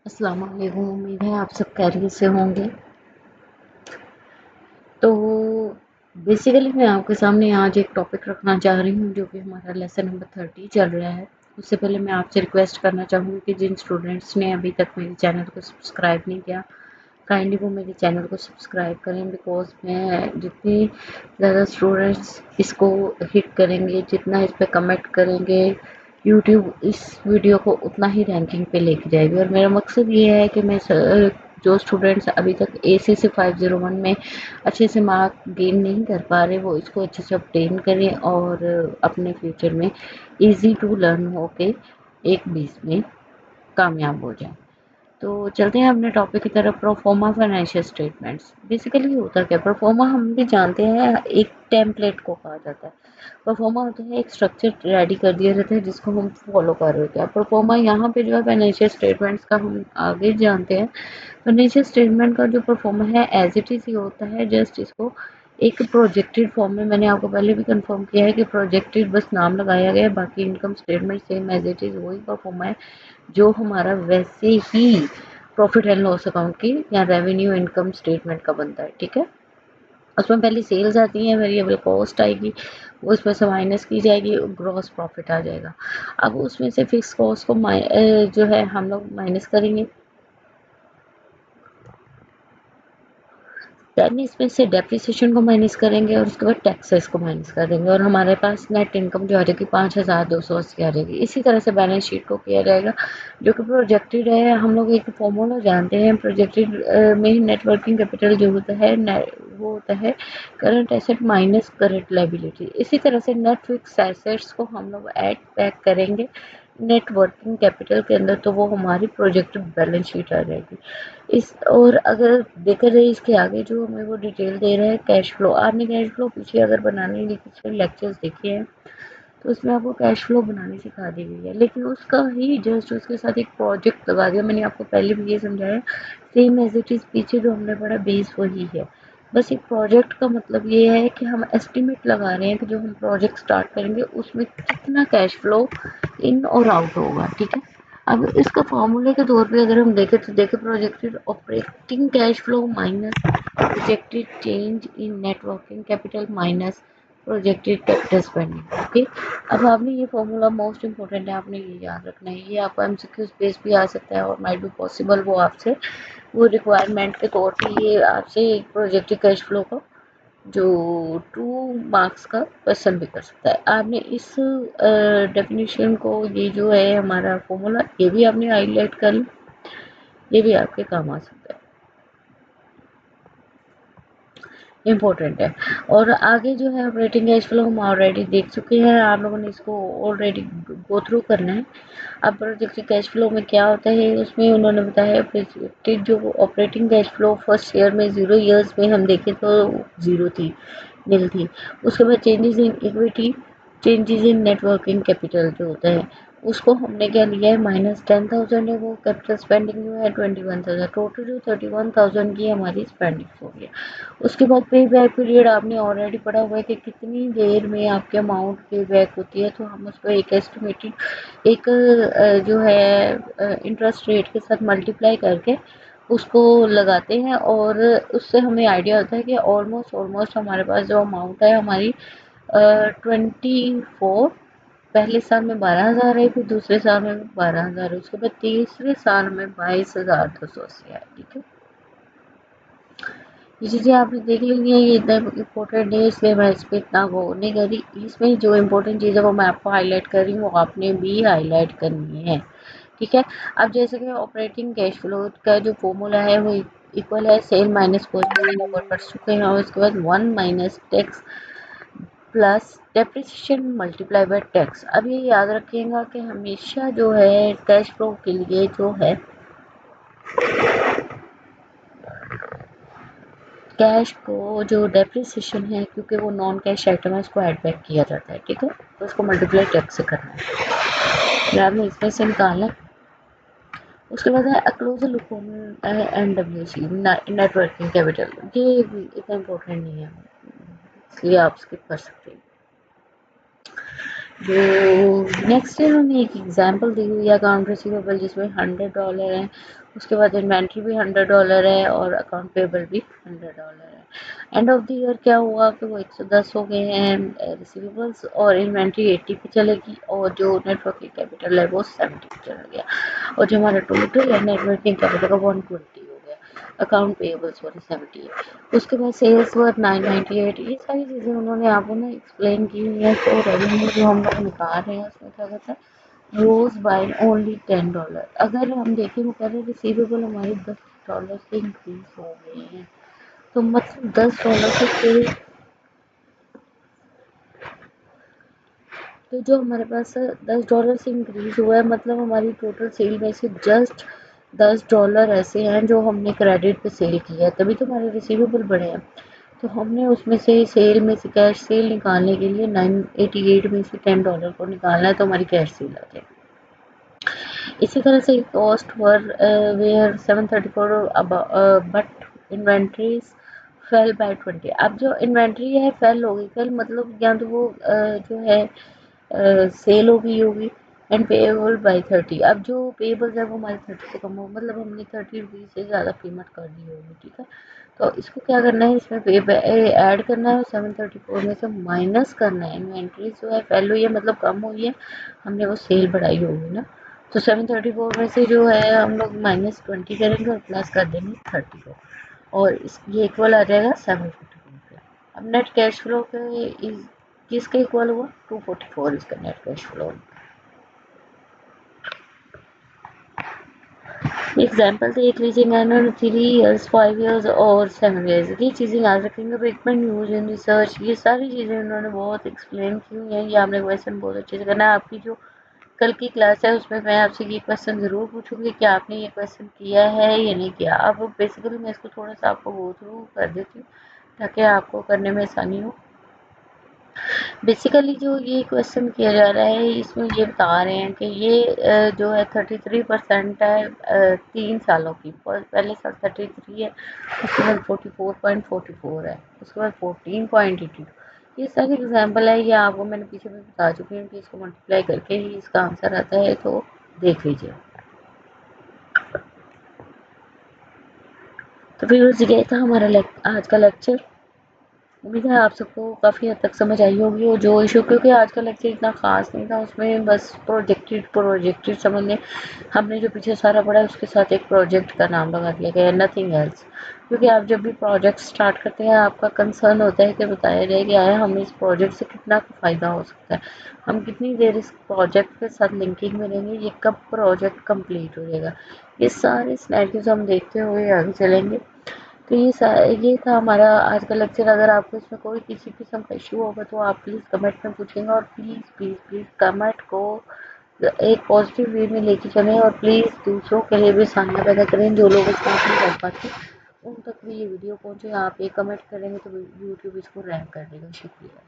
अस्सलाम वालेकुम। उम्मीद है आप सब खैरियत से होंगे। तो बेसिकली मैं आपके सामने आज एक टॉपिक रखना चाह रही हूँ जो कि हमारा लेसन नंबर 30 चल रहा है। उससे पहले मैं आपसे रिक्वेस्ट करना चाहूँगी कि जिन स्टूडेंट्स ने अभी तक मेरे चैनल को सब्सक्राइब नहीं किया, काइंडली वो मेरे चैनल को सब्सक्राइब करें। बिकॉज मैं जितनी ज़्यादा स्टूडेंट्स इसको हिट करेंगे, जितना इस पर कमेंट करेंगे, यूट्यूब इस वीडियो को उतना ही रैंकिंग पे लेके जाएगी। और मेरा मकसद ये है कि मैं जो स्टूडेंट्स अभी तक ACC 501 में अच्छे से मार्क गेन नहीं कर पा रहे, वो इसको अच्छे से ऑब्टेन करें और अपने फ्यूचर में इजी टू लर्न हो के 1-20 में कामयाब हो जाए। तो चलते हैं अपने टॉपिक की तरफ। प्रोफोमा फाइनेंशियल स्टेटमेंट्स बेसिकली होता क्या है? प्रोफोमा हम भी जानते हैं, एक टेम्पलेट को कहा जाता है। प्रोफोमा होता है एक स्ट्रक्चर रेडी कर दिया जाता है जिसको हम फॉलो कर रहे होते हैं। प्रोफोमा यहाँ पे जो है फाइनेंशियल स्टेटमेंट्स का हम आगे जानते हैं। फाइनेंशियल स्टेटमेंट का जो प्रोफोमा है एज इट इज ही होता है, जस्ट इसको एक प्रोजेक्टेड फॉर्म में, मैंने आपको पहले भी कंफर्म किया है कि प्रोजेक्टेड बस नाम लगाया गया है, बाकी income statement same as it is वही प्रोफोमा है जो हमारा वैसे ही प्रॉफिट एंड लॉस अकाउंट की या रेवेन्यू इनकम स्टेटमेंट का बनता है। ठीक है, उसमें पहले सेल्स आती है, वेरिएबल कॉस्ट आएगी, वो उसमें से माइनस की जाएगी, ग्रॉस प्रॉफिट आ जाएगा। अब उसमें से फिक्स कॉस्ट को जो है हम लोग माइनस करेंगे, देन इसमें से डेप्रिसिएशन को माइनस करेंगे और उसके बाद टैक्सेस को माइनस कर देंगे और हमारे पास नेट इनकम जो आ जाएगी 5280 आ जाएगी। इसी तरह से बैलेंस शीट को किया जाएगा जो कि प्रोजेक्टेड है। हम लोग एक फॉर्मूला जानते हैं प्रोजेक्टेड में, नेटवर्किंग कैपिटल जो होता है वो होता है current asset minus current liability. इसी तरह से नेट फिक्स एसेट्स को हम लोग ऐड बैक करेंगे नेट वर्किंग कैपिटल के अंदर, तो वो हमारी प्रोजेक्टेड बैलेंस शीट आ जाएगी। इस और अगर देखा जाए इसके आगे जो हमें वो डिटेल दे रहा है कैश फ्लो, आपने कैश फ्लो पीछे अगर बनाने के पिछले लेक्चर्स देखे हैं तो उसमें आपको कैश फ्लो बनानी सिखा दी गई है, लेकिन उसका ही जस्ट उसके साथ एक प्रोजेक्ट लगा दिया। मैंने आपको पहले भी ये समझाया, सेम एज इट इज पीछे जो हमने पढ़ा बेस वही है। बस एक प्रोजेक्ट का मतलब ये है कि हम एस्टिमेट लगा रहे हैं कि जो हम प्रोजेक्ट स्टार्ट करेंगे उसमें कितना कैश फ्लो इन और आउट होगा। ठीक है, अब इसका फॉर्मूले के तौर पे अगर हम देखें तो देखें projected operating cash flow minus projected change in net working capital minus projected capital spending. Okay, अब आपने ये फॉर्मूला मोस्ट इंपॉर्टेंट है, आपने ये याद रखना है। ये आपको MCQ बेस भी आ सकता है और माइट बी पॉसिबल वो आपसे वो रिक्वायरमेंट के तौर पे ये आपसे एक प्रोजेक्टेड कैश फ्लो का जो 2 मार्क्स का क्वेश्चन भी कर सकता है। आपने इस डेफिनेशन को, ये जो है हमारा फॉर्मूला, ये भी आपने हाईलाइट कर ली, ये भी आपके काम आ सकता है, इम्पोर्टेंट है। और आगे जो है ऑपरेटिंग कैश फ्लो हम ऑलरेडी देख चुके हैं, आप लोगों ने इसको ऑलरेडी गो थ्रू करना है। अब प्रोजेक्टेड कैश फ्लो में क्या होता है, उसमें उन्होंने बताया प्रोजेक्टेड जो operating cash flow first year में 0 ईयर्स में हम देखें तो 0 थी, नील थी। उसके बाद changes in equity, changes in networking capital जो होता है उसको हमने क्या लिया है, -10,000 है वो कैपिटल स्पेंडिंग जो है 21,000, टोटल जो 31,000 की हमारी स्पेंडिंग हो गई। उसके बाद पे बैक पीरियड आपने ऑलरेडी पढ़ा हुआ है कि कितनी देर में आपके अमाउंट पे बैक होती है, तो हम उसको एक एस्टिमेटेड एक जो है इंटरेस्ट रेट के साथ मल्टीप्लाई करके उसको लगाते हैं और उससे हमें आइडिया होता है कि ऑलमोस्ट ऑलमोस्ट हमारे पास जो अमाउंट है हमारी 24, पहले साल में 12,000 है, फिर दूसरे साल में 12,000 है, उसके बाद तीसरे साल में 22,280 है। ठीक है, ये चीज़ें आपने देख ली हैं, ये इतना इम्पोर्टेंट है इसलिए मैं इस पर इतना वो नहीं कर रही। इसमें जो इम्पोर्टेंट चीज़ है वो मैं आपको हाईलाइट कर रही हूँ, वो आपने भी हाईलाइट करनी है। ठीक है, अब जैसे कि ऑपरेटिंग कैश फ्लो का जो फॉर्मूला है वो इक्वल है सेल माइनस कॉस्ट, कवर कर चुके हैं, और उसके बाद 1 minus tax plus depreciation multiply by tax. अब ये याद रखिएगा कि हमेशा जो है कैश फ्लो के लिए जो है कैश को जो डेप्रिसिएशन है, क्योंकि वो नॉन कैश आइटम है, उसको ऐड बैक किया जाता है। ठीक है, तो उसको मल्टीप्लाई टैक्स से करना है, फिर आपने इसमें से निकालना है। उसके बाद है अक्लोजल लुक NWC नेटवर्किंग कैपिटल, ये इतना इम्पोर्टेंट नहीं है इसलिए आप स्किप कर सकते हैं। जो नेक्स्ट इन्होंने एक एग्जांपल दी हुई है अकाउंट रिसीवेबल जिसमें $100 है, उसके बाद इन्वेंट्री भी $100 है और अकाउंट पेबल भी $100 है। एंड ऑफ द ईयर क्या हुआ कि वो 110 हो गए हैं रिसीवेबल्स और इन्वेंट्री 80 पे चलेगी और जो नेट वर्किंग कैपिटल है वो 70 पे चला गया और जो हमारा टोटल है नेट वर्किंग कैपिटल का 120 हो गया, अकाउंट पेबल्स वर 70 है। उसके बाद सेल्स वर 998। ये सारी चीज़ें उन्होंने आपको ना एक्सप्लेन की हुई है। तो रेवेन्यू जो हम लोग निकाल रहे हैं उसमें क्या कहता है रोज बाय ओनली $10। अगर हम देखें वो कह रहे हैं रिसीवेबल हमारे $10 से इंक्रीज हो गए हैं, तो मतलब $10 से सेल, तो जो हमारे पास $10 से इंक्रीज हुआ है मतलब हमारी टोटल सेल में से जस्ट $10 ऐसे हैं जो हमने क्रेडिट पे सेल किया है, तभी तो हमारे रिसीवेबल बढ़े हैं। तो हमने उसमें से सेल में से कैश सेल निकालने के लिए 988 में से $10 को निकालना है तो हमारी कैश सेल आ जाएगी। इसी तरह से cost were where 734 but inventories fell by 20। अब जो इन्वेंट्री है फेल होगी, फेल मतलब या तो वो जो है सेल होगी एंड पेएबल बाय 30। अब जो पेएबल्स है वो हमारे 30 से कम हो मतलब हमने 30 रुपीज़ से ज़्यादा पेमेंट कर दी होगी, ठीक है। तो इसको क्या करना है, इसमें पे ऐड करना है और 734 में से माइनस करना है। इन्वेंट्री जो है फेल हुई है मतलब कम हुई है, हमने वो सेल बढ़ाई होगी ना, तो 734 में से जो है हम लोग -20 करेंगे और प्लस कर देंगे 30 को और ये इक्वल आ जाएगा 754 के। अब नेट कैश फ्लो के किसके इक्वल हुआ 244 इसका नेट कैश फ्लो। एग्जाम्पल देख लीजिए मैंने 3 इयर्स 5 इयर्स और 7 इयर्स, ये चीज़ें याद रखेंगे। ब्रेकमेंट न्यूज इन रिसर्च, ये सारी चीज़ें उन्होंने बहुत एक्सप्लेन की हुई हैं। ये आपने क्वेश्चन बहुत अच्छे से करना है। आपकी जो कल की क्लास है उसमें मैं आपसे ये क्वेश्चन ज़रूर पूछूंगी कि आपने ये क्वेश्चन किया है या नहीं किया। अब बेसिकली मैं इसको थोड़ा सा आपको गो थ्रू कर देती हूँ ताकि आपको करने में आसानी हो। बेसिकली जो ये क्वेश्चन किया जा रहा है इसमें ये बता रहे हैं कि ये जो है 33% है 3 सालों की, पहले साल 33 है, उसके बाद 44.44 है, उसके बाद 14.82। ये सारे एग्जाम्पल है, ये आपको मैंने पीछे भी बता चुकी हूँ कि इसको मल्टीप्लाई करके ही इसका आंसर आता है, तो देख लीजिए। तो फिर ये था हमारा आज का लेक्चर। उम्मीद है आप सबको काफ़ी हद तक समझ आई होगी और जो इशू, क्योंकि आज का लेक्चर इतना ख़ास नहीं था, उसमें बस प्रोजेक्टेड समझ लें। हमने जो पीछे सारा पढ़ा है उसके साथ एक प्रोजेक्ट का नाम लगा दिया गया है, नथिंग एल्स। क्योंकि आप जब भी प्रोजेक्ट स्टार्ट करते हैं आपका कंसर्न होता है कि बताया जाए कि आया हमें इस प्रोजेक्ट से कितना फ़ायदा हो सकता है, हम कितनी देर इस प्रोजेक्ट के साथ लिंकिंग में रहेंगे, ये कब प्रोजेक्ट कंप्लीट हो जाएगा। ये सारे सिनेरियोज हम देखते हुए आगे चलेंगे। तो ये था हमारा आज का लेक्चर। अगर आपको इसमें कोई किसी किस्म का इशू होगा तो आप प्लीज़ कमेंट में पूछेंगे और प्लीज़ प्लीज़ प्लीज़ कमेंट को एक पॉजिटिव वे में लेके चलें और प्लीज़ दूसरों के लिए भी सामना पैदा करें जो लोग इसको नहीं कर पाते, उन तक भी ये वीडियो पहुँचे। आप एक कमेंट करेंगे तो यूट्यूब इसको रैंक कर देगा। शुक्रिया।